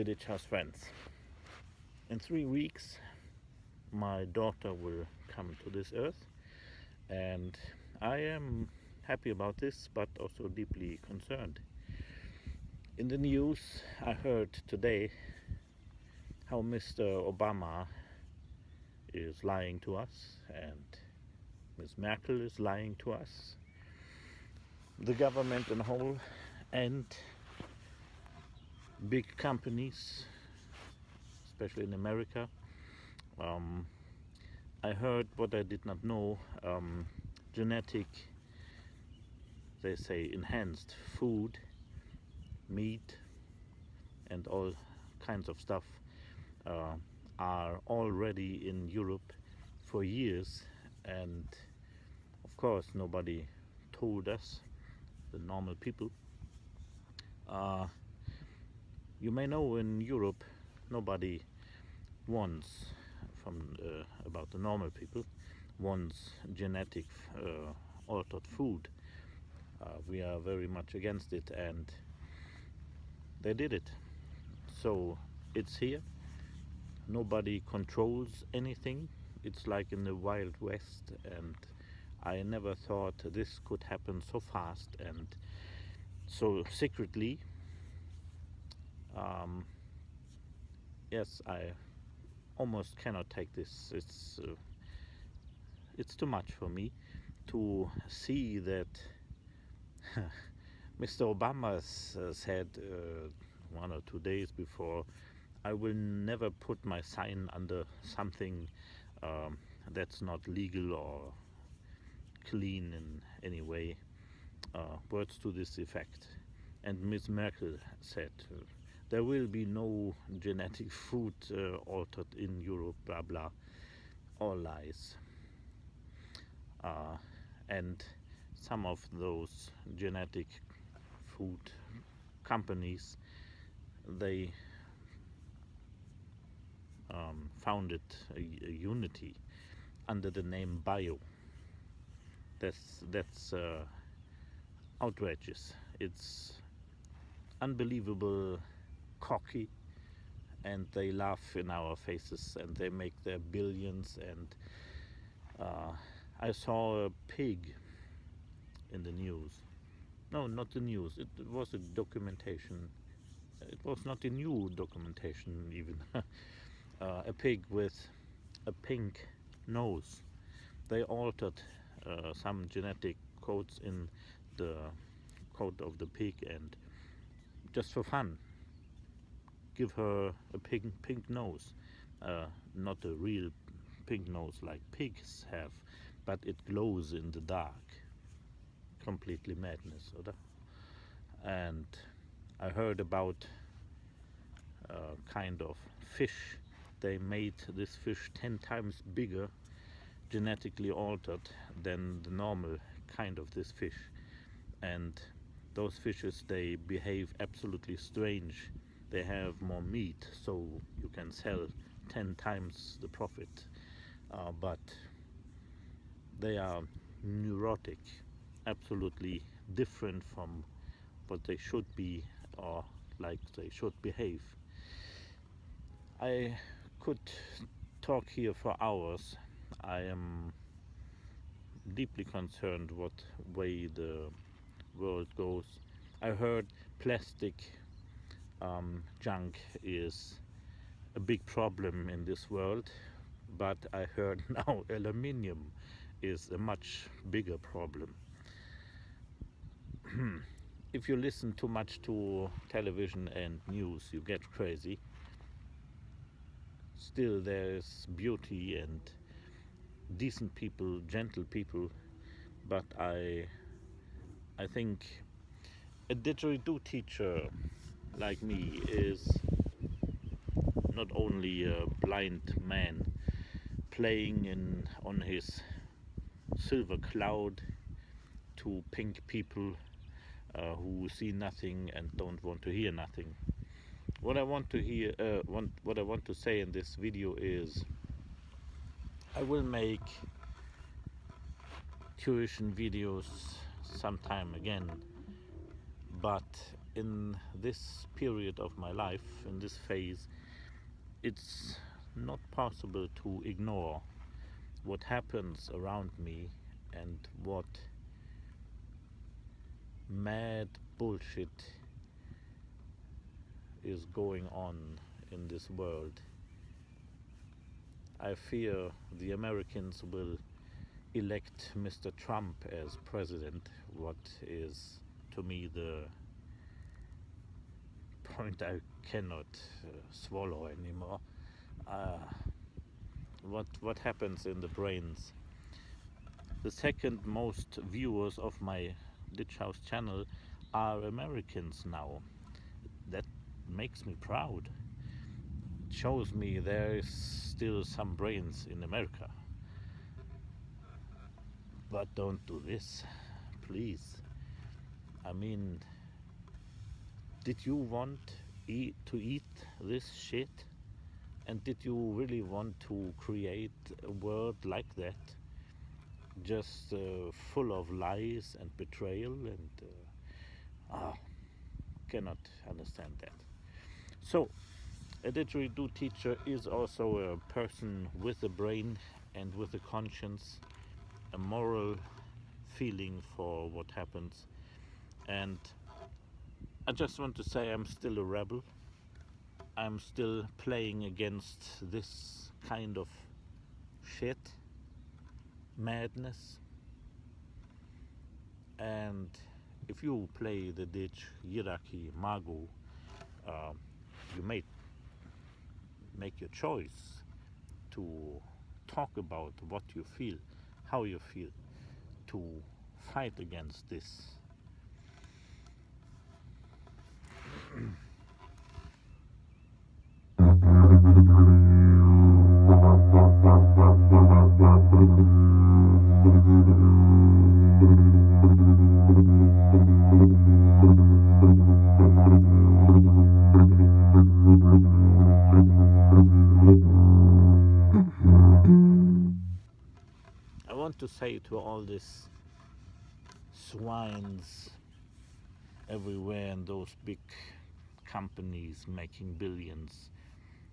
Dear Didgehouse friends, in 3 weeks my daughter will come to this earth, and I am happy about this but also deeply concerned. In the news I heard today how Mr. Obama is lying to us and Ms. Merkel is lying to us, the government in whole, and big companies, especially in America. I heard what I did not know, genetic, they say enhanced food, meat and all kinds of stuff are already in Europe for years, and of course nobody told us, the normal people. You may know in Europe nobody wants, about the normal people, wants genetic altered food. We are very much against it, and they did it. So it's here. Nobody controls anything. It's like in the Wild West, and I never thought this could happen so fast and so secretly. Yes, I almost cannot take this. It's too much for me to see that Mr. Obama said 1 or 2 days before, I will never put my sign under something that's not legal or clean in any way, words to this effect. And Ms. Merkel said there will be no genetic food altered in Europe, blah blah, all lies. And some of those genetic food companies, they founded a unity under the name Bio. That's outrageous. It's unbelievable cocky, and they laugh in our faces and they make their billions. And I saw a pig in the news. No, not the news, it was a documentation. It was not a new documentation even. A pig with a pink nose. They altered some genetic codes in the coat of the pig, and just for fun give her a pink nose, not a real pink nose like pigs have, but it glows in the dark. Completely madness, oder? And I heard about kind of fish. They made this fish 10 times bigger, genetically altered, than the normal kind of this fish. And those fishes, they behave absolutely strange. They have more meat, so you can sell 10 times the profit, but they are neurotic, absolutely different from what they should be, or like they should behave. I could talk here for hours. I am deeply concerned what way the world goes. I heard plastic junk is a big problem in this world, but I heard now aluminium is a much bigger problem. If you listen too much to television and news, you get crazy. Still, there is beauty and decent people, gentle people, but I think a didgeridoo teacher like me is not only a blind man playing on his silver cloud to pink people who see nothing and don't want to hear nothing. What I want to say in this video is, I will make tuition videos sometime again, but in this period of my life, in this phase, it's not possible to ignore what happens around me and what mad bullshit is going on in this world. I fear the Americans will elect Mr. Trump as president, what is to me the point I cannot swallow anymore. What happens in the brains? The second most viewers of my Didgehouse channel are Americans now. That makes me proud. It shows me there is still some brains in America. But don't do this, please. I mean, did you want to eat this shit? And did you really want to create a world like that? Just full of lies and betrayal, and cannot understand that. So, a didgeridoo teacher is also a person with a brain and with a conscience, a moral feeling for what happens. And I just want to say I'm still a rebel. I'm still playing against this kind of shit, madness. And if you play the Didge, Yiraki, Mago, you may make your choice to talk about what you feel, how you feel, to fight against this. I want to say to all these swines everywhere and those big companies making billions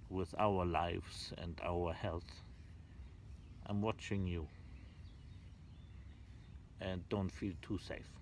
with our lives and our health, I'm watching you, and don't feel too safe.